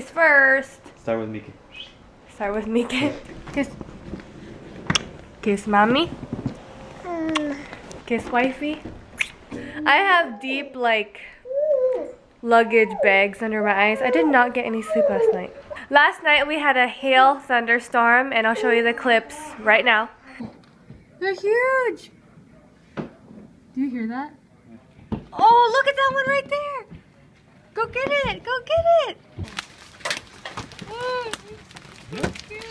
ladies first. Start with Mickey. Start with Mickey. Kiss. Kiss mommy. Kiss wifey. I have deep like luggage bags under my eyes. I did not get any sleep last night. Last night we had a hail thunderstorm and I'll show you the clips right now. They're huge. Do you hear that? Oh, look at that one right there. Go get it. Go get it. Oh, it's so cute.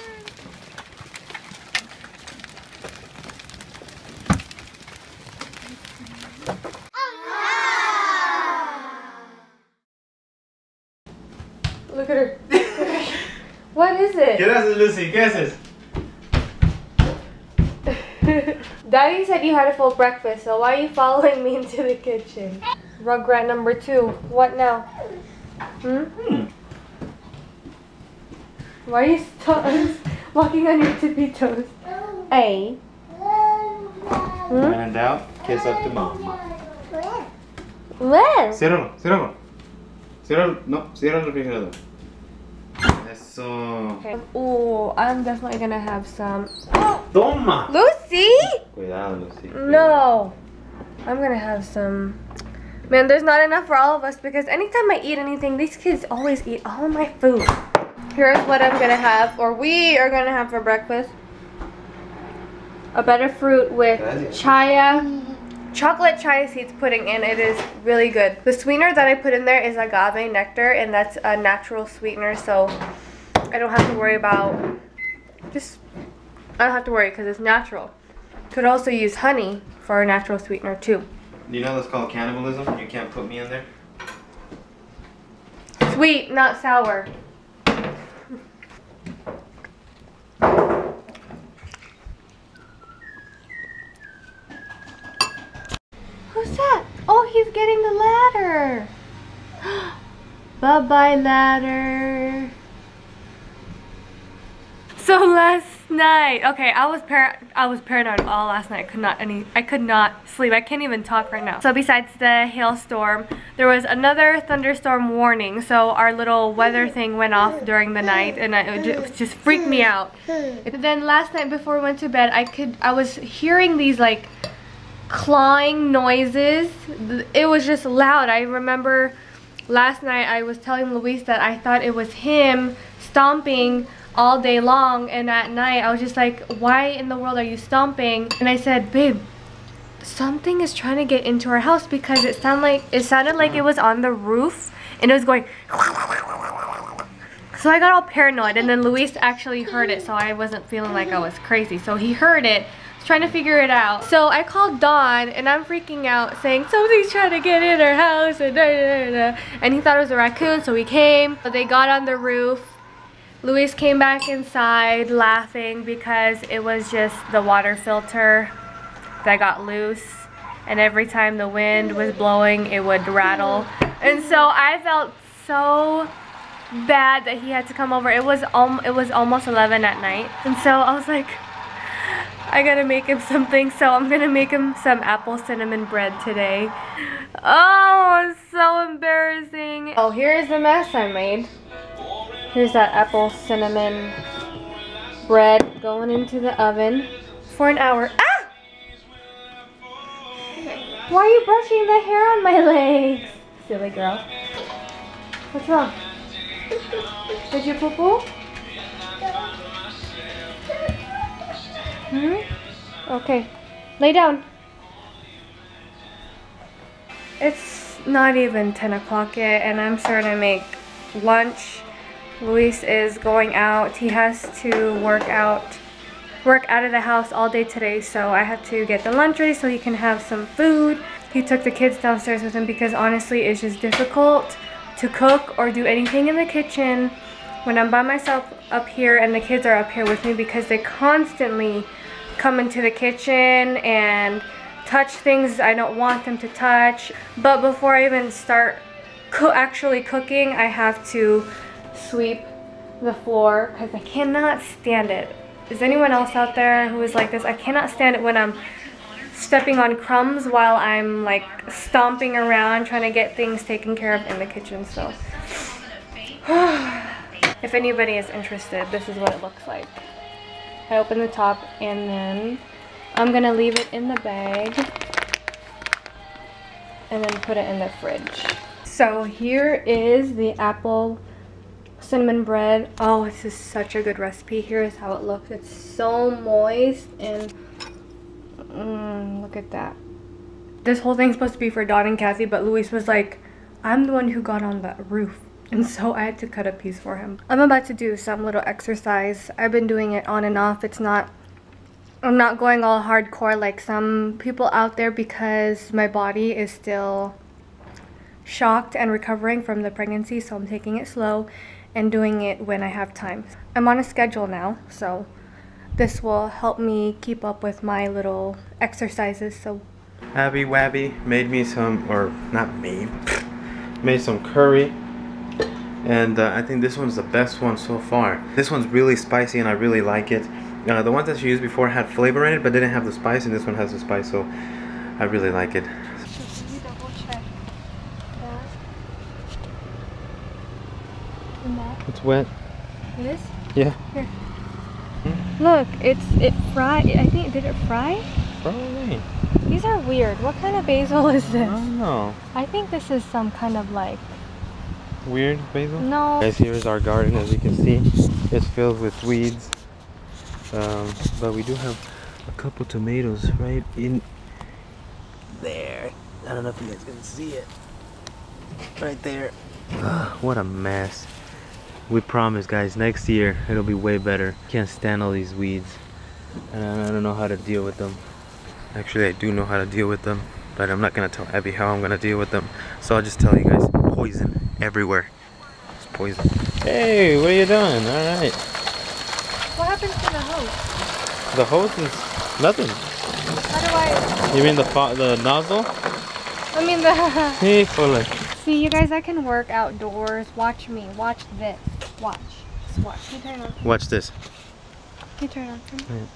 Look at her. What is it? ¿Qué haces, Lucy? ¿Qué haces? Daddy said you had a full breakfast, so why are you following me into the kitchen? Rugrat number 2. What now? Why are you walking on your tippy toes? Hey. When in doubt, kiss up to mama. Where? Ciérralo, ciérralo. Ciérralo, no, cierra el refrigerador. Eso. Okay. Oh, I'm definitely gonna have some. Toma! Lucy! Cuidado, Lucy. No. I'm gonna have some. Man, there's not enough for all of us because anytime I eat anything, these kids always eat all of my food. Here's what I'm gonna have, or we are gonna have for breakfast. A better fruit with chocolate chia seeds pudding in. It is really good. The sweetener that I put in there is agave nectar, and that's a natural sweetener, so I don't have to worry about I don't have to worry because it's natural. Could also use honey for a natural sweetener too. Do you know that's called cannibalism? You can't put me in there? Sweet, not sour. Who's that? Oh, he's getting the ladder. Bye-bye, ladder. So last night, okay, I was paranoid all last night. I could not sleep. I can't even talk right now. So besides the hailstorm, there was another thunderstorm warning. So our little weather thing went off during the night, and it just freaked me out. And then last night before we went to bed, I was hearing these like clawing noises. It was just loud. I remember last night I was telling Luis that I thought it was him stomping all day long, and at night I was just like, why in the world are you stomping? And I said, babe, something is trying to get into our house because it sounded like it was on the roof and it was going. So I got all paranoid, and then Luis actually heard it, so I wasn't feeling like I was crazy. So he heard it, trying to figure it out. So I called Dawn and I'm freaking out saying something's trying to get in our house and and he thought it was a raccoon, so he came. They got on the roof. Luis came back inside laughing because it was just the water filter that got loose, and every time the wind was blowing it would rattle. And so I felt so bad that he had to come over. It was almost 11 at night, and so I was like, I gotta make him something. So I'm gonna make him some apple cinnamon bread today. Oh, it's so embarrassing. Oh, here's the mess I made. Here's that apple cinnamon bread going into the oven for an hour. Ah! Why are you brushing the hair on my legs? Silly girl. What's wrong? Did you poo-poo? Okay. Lay down. It's not even 10 o'clock yet, and I'm starting to make lunch. Luis is going out. He has to work out of the house all day today, so I have to get the lunch ready so he can have some food. He took the kids downstairs with him because honestly it's just difficult to cook or do anything in the kitchen when I'm by myself up here and the kids are up here with me, because they constantly come into the kitchen and touch things I don't want them to touch. But before I even start actually cooking, I have to sweep the floor because I cannot stand it. Is anyone else out there who is like this? I cannot stand it when I'm stepping on crumbs while I'm like stomping around trying to get things taken care of in the kitchen. So if anybody is interested, this is what it looks like. I open the top and then I'm gonna leave it in the bag and then put it in the fridge. So here is the apple cinnamon bread. Oh, this is such a good recipe. Here is how it looks. It's so moist and look at that. This whole thing's supposed to be for Dawn and Cassie, but Luis was like, I'm the one who got on the roof. And so I had to cut a piece for him. I'm about to do some little exercise. I've been doing it on and off. I'm not going all hardcore like some people out there because my body is still shocked and recovering from the pregnancy. So I'm taking it slow and doing it when I have time. I'm on a schedule now, so this will help me keep up with my little exercises. So Abby Wabby made me some, or not me, made some curry. And I think this one's the best one so far. This one's really spicy and I really like it. The ones that she used before had flavor in it but didn't have the spice, and this one has the spice, so I really like it. It's wet. It is? Yeah. Here. Look, it fried. I think, did it fry? Probably. These are weird. What kind of basil is this? I don't know. I think this is some kind of like weird basil? No. Guys, here's our garden. As you can see, it's filled with weeds. But we do have a couple tomatoes right in there. I don't know if you guys can see it. Right there. What a mess. We promise, guys, next year it'll be way better. Can't stand all these weeds. And I don't know how to deal with them. Actually, I do know how to deal with them, but I'm not gonna tell Abby how I'm gonna deal with them. So I'll just tell you guys, poison everywhere. It's poison. Hey, what are you doing? All right. What happened to the hose? The hose is nothing. How do I? You mean the nozzle? I mean the. Hey, Fuller. See, you guys, I can work outdoors. Watch me. Watch this. Watch. Just watch. Can you turn it on? Watch this. Can you turn it on? Yeah.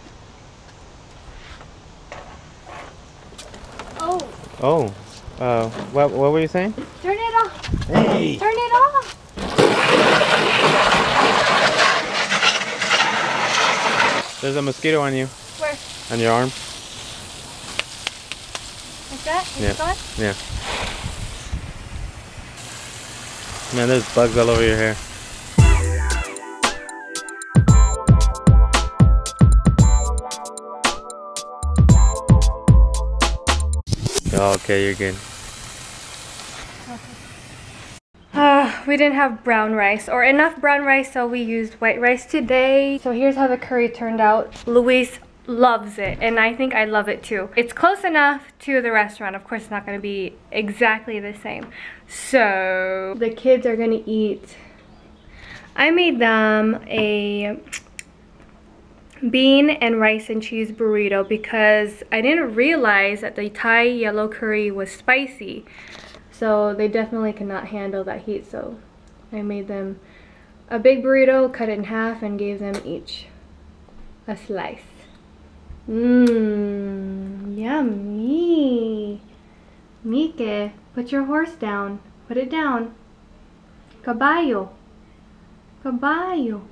Oh. Oh. What were you saying? Turn it off. Hey. Turn it off. There's a mosquito on you. Where? On your arm. Like that? Yeah. Gone? Yeah. Man, there's bugs all over your hair. Okay, you're good. We didn't have brown rice or enough brown rice, so we used white rice today. So here's how the curry turned out. Luis loves it, and I think I love it too. It's close enough to the restaurant. Of course, it's not going to be exactly the same. So the kids are going to eat. I made them a bean and rice and cheese burrito because I didn't realize that the Thai yellow curry was spicy. So they definitely cannot handle that heat. So I made them a big burrito, cut it in half, and gave them each a slice. Yummy. Mike, put your horse down. Put it down. Caballo. Caballo.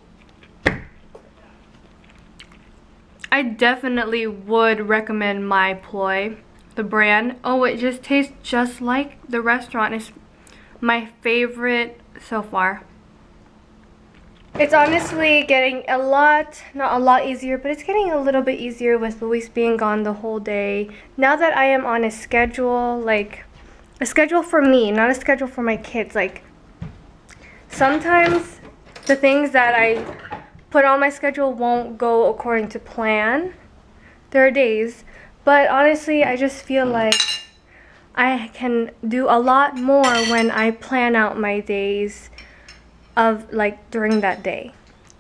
I definitely would recommend My Ploy, the brand. Oh, it just tastes just like the restaurant. It's my favorite so far. It's honestly getting not a lot easier, but it's getting a little bit easier with Luis being gone the whole day. Now that I am on a schedule, like a schedule for me, not a schedule for my kids. Like sometimes the things that I put on my schedule won't go according to plan. There are days, but honestly, I just feel like I can do a lot more when I plan out my days of like during that day.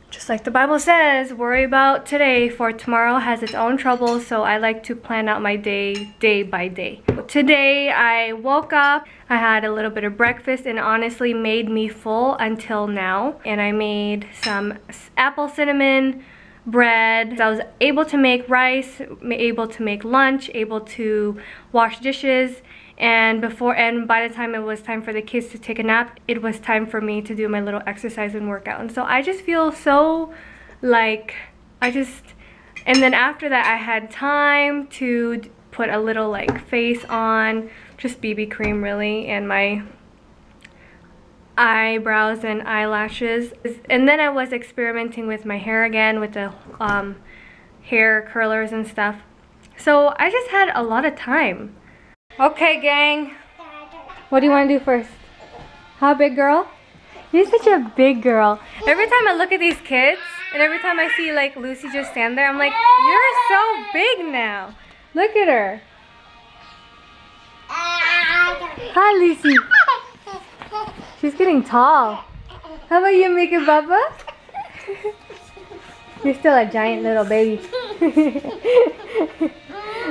Just like the Bible says, worry about today, for tomorrow has its own troubles. So I like to plan out my day by day. Today I woke up, I had a little bit of breakfast, and honestly made me full until now. And I made some apple cinnamon bread. I was able to make rice, able to make lunch, able to wash dishes, And by the time it was time for the kids to take a nap, it was time for me to do my little exercise and workout. And so I just feel so like, and then after that I had time to put a little like face on, just BB cream really, and my eyebrows and eyelashes. And then I was experimenting with my hair again with the hair curlers and stuff. So I just had a lot of time. Okay, gang. What do you want to do first? How big girl? You're such a big girl. Every time I look at these kids, and every time I see like Lucy just stand there, I'm like, you're so big now. Look at her. Hi, Lucy. She's getting tall. How about you, Mickey Bubba? You're still a giant little baby.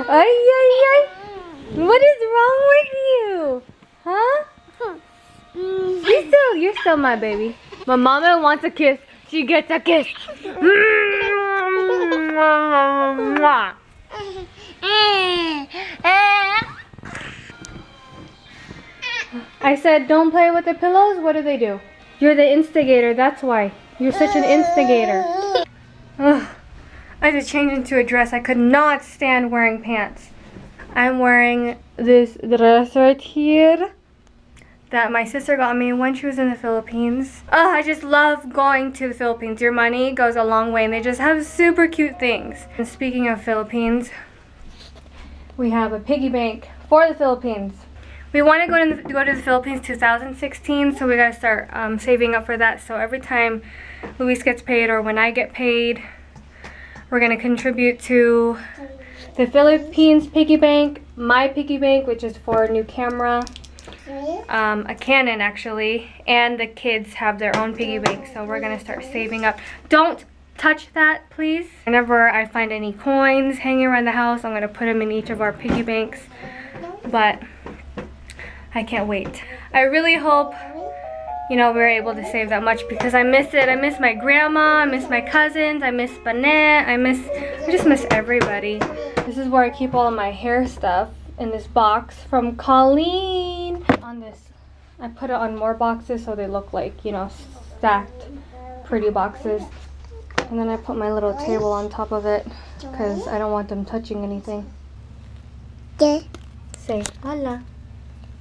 Ay, ay, ay. What is wrong with you? Huh? You're still my baby. My mama wants a kiss. She gets a kiss. I said, don't play with the pillows. What do? You're the instigator. That's why. You're such an instigator. Ugh. I had to change into a dress. I could not stand wearing pants. I'm wearing this dress right here that my sister got me when she was in the Philippines. Oh, I just love going to the Philippines. Your money goes a long way and they just have super cute things. And speaking of Philippines, we have a piggy bank for the Philippines. We want to go to the Philippines 2016, so we gotta start saving up for that. So every time Luis gets paid or when I get paid, we're gonna contribute to the Philippines piggy bank, my piggy bank, which is for a new camera, a Canon actually, and the kids have their own piggy bank. So we're gonna start saving up. Don't touch that, please. Whenever I find any coins hanging around the house, I'm gonna put them in each of our piggy banks. But I can't wait. I really hope, you know, we're able to save that much because I miss it. I miss my grandma, I miss my cousins, I miss Banette, I just miss everybody. This is where I keep all of my hair stuff in this box from Colleen. On this, I put it on more boxes so they look like, you know, stacked pretty boxes. And then I put my little table on top of it because I don't want them touching anything. Say hola.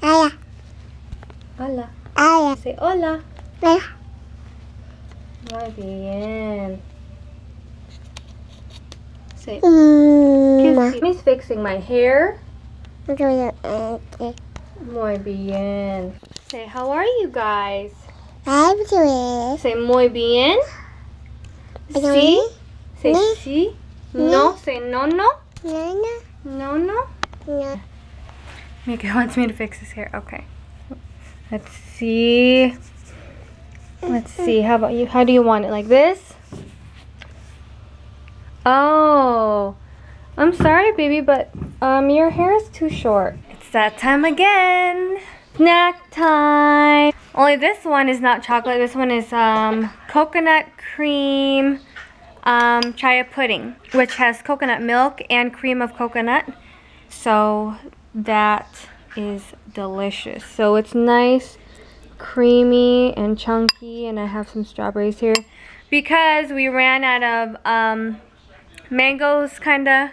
Hola. Hola. Hola. Say hola. Hola. Muy bien. Say kiss. He's fixing my hair. Muy bien. Say, how are you guys? Say muy bien. Sí. Say sí. No. Say no, no. No, no. Mika wants me to fix his hair. Okay. Let's see. Let's see. How about you? How do you want it? Like this? Oh. I'm sorry, baby, but your hair is too short. It's that time again. Snack time. Only this one is not chocolate. This one is coconut cream chia pudding, which has coconut milk and cream of coconut. So that is delicious. So it's nice, creamy and chunky, and I have some strawberries here because we ran out of mangoes, kinda.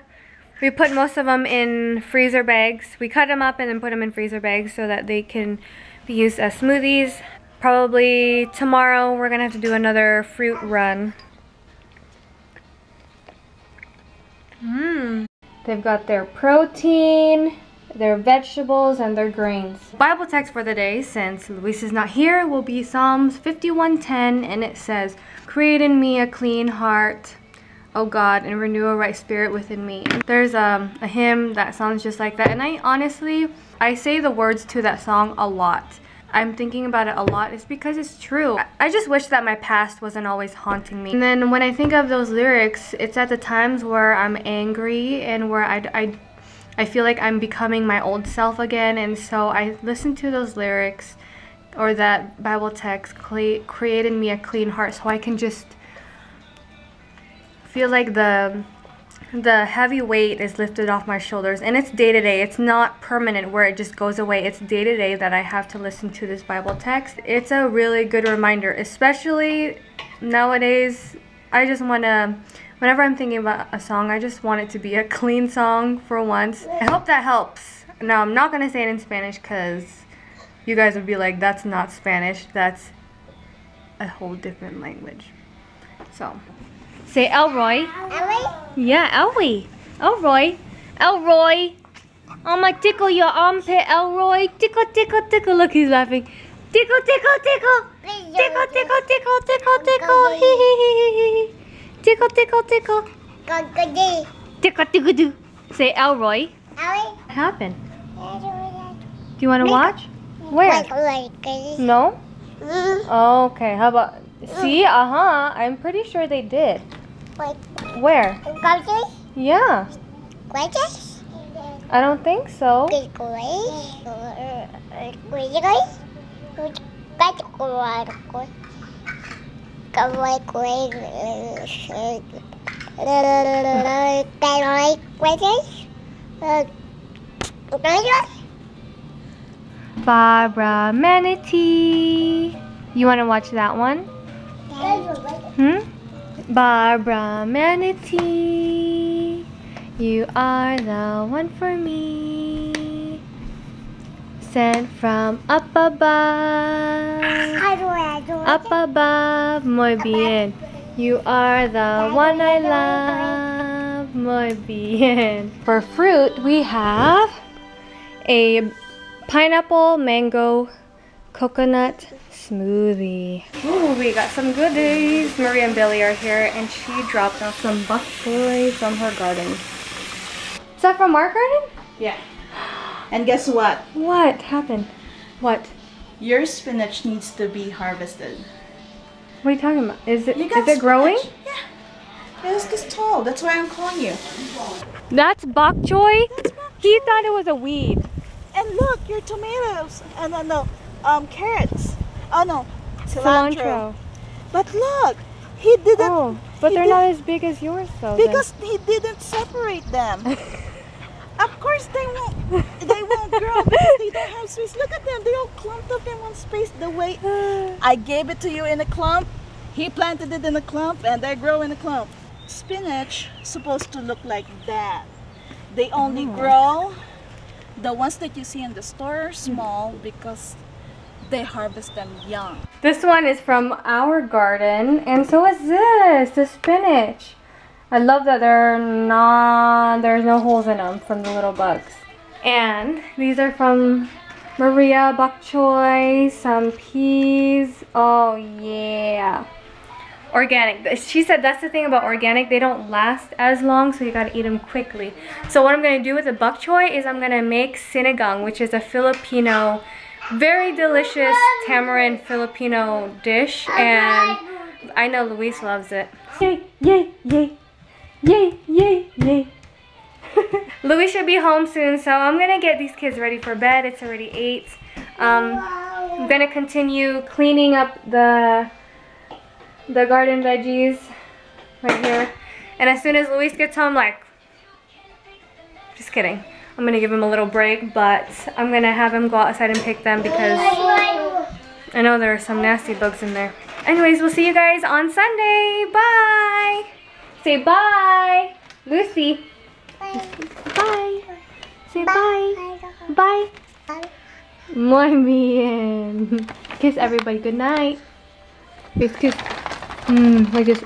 We put most of them in freezer bags. We cut them up and then put them in freezer bags so that they can be used as smoothies. Probably tomorrow we're gonna have to do another fruit run. They've got their protein, their vegetables, and their grains. Bible text for the day, since Luis is not here, will be Psalms 51:10, and it says, "Create in me a clean heart, O God, and renew a right spirit within me." There's a hymn that sounds just like that, and I say the words to that song a lot. I'm thinking about it a lot. It's because it's true. I just wish that my past wasn't always haunting me. And then when I think of those lyrics, it's at the times where I'm angry and where I feel like I'm becoming my old self again, and so I listen to those lyrics or that Bible text, create in me a clean heart, so I can just feel like the the heavy weight is lifted off my shoulders, and it's day to day. It's not permanent where it just goes away. It's day to day that I have to listen to this Bible text. It's a really good reminder, especially nowadays. I just want to, whenever I'm thinking about a song, I just want it to be a clean song for once. I hope that helps. Now, I'm not going to say it in Spanish because you guys would be like, that's not Spanish. That's a whole different language. So, say Elroy. Ellie? Yeah, Elroy. Elroy. Elroy. I'm gonna tickle your armpit, Elroy. Tickle, tickle, tickle. Look, he's laughing. Tickle, tickle, tickle. Tickle, tickle, tickle, tickle, tickle. Hee hee hee hee hee. Tickle, tickle, tickle. Tickle, tickle, do. Say Elroy. Ellie? What happened? Do you want to watch? Where? No? Okay, how about... See? I'm pretty sure they did. Where? Yeah. I don't think so. Barbara Manatee. You want to watch that one? Barbara Manatee, you are the one for me. Sent from up above. Up above, muy bien. You are the one I love, muy bien. For fruit, we have a pineapple, mango, coconut smoothie. Ooh, we got some goodies. Maria and Billy are here, and she dropped off some bok choy from her garden. Is that from our garden? Yeah. And guess what? What happened? What? Your spinach needs to be harvested. What are you talking about? Is it growing? Yeah. It's just tall. That's why I'm calling you. That's bok choy? He thought it was a weed. And look, your tomatoes. No, carrots. Oh no, Cilantro. But look, he didn't. Oh, but they're not as big as yours though. Because he didn't separate them. Of course they won't grow because they don't have space. Look at them, they're all clumped up in one space. The way I gave it to you in a clump, he planted it in a clump, and they grow in a clump. Spinach supposed to look like that. They only grow, the ones that you see in the store are small because they harvest them young. This one is from our garden, and so is this, the spinach. I love that there's no holes in them from the little bugs. And these are from Maria, bok choy, some peas. Oh yeah. Organic. She said that's the thing about organic, they don't last as long, so you gotta eat them quickly. So what I'm gonna do with the bok choy is I'm gonna make sinigang, which is a Filipino, very delicious tamarind Filipino dish, and I know Luis loves it. Yay, yay, yay. Yay, yay, yay. Luis should be home soon, so I'm gonna get these kids ready for bed. It's already 8. I'm gonna continue cleaning up the garden veggies right here. And as soon as Luis gets home, just kidding. I'm gonna give him a little break, but I'm gonna have him go outside and pick them because I know there are some nasty bugs in there. Anyways, we'll see you guys on Sunday. Bye. Say bye. Lucy. Bye. Say bye. Bye. Muy bien. Kiss everybody. Good night. Kiss, kiss. Like this.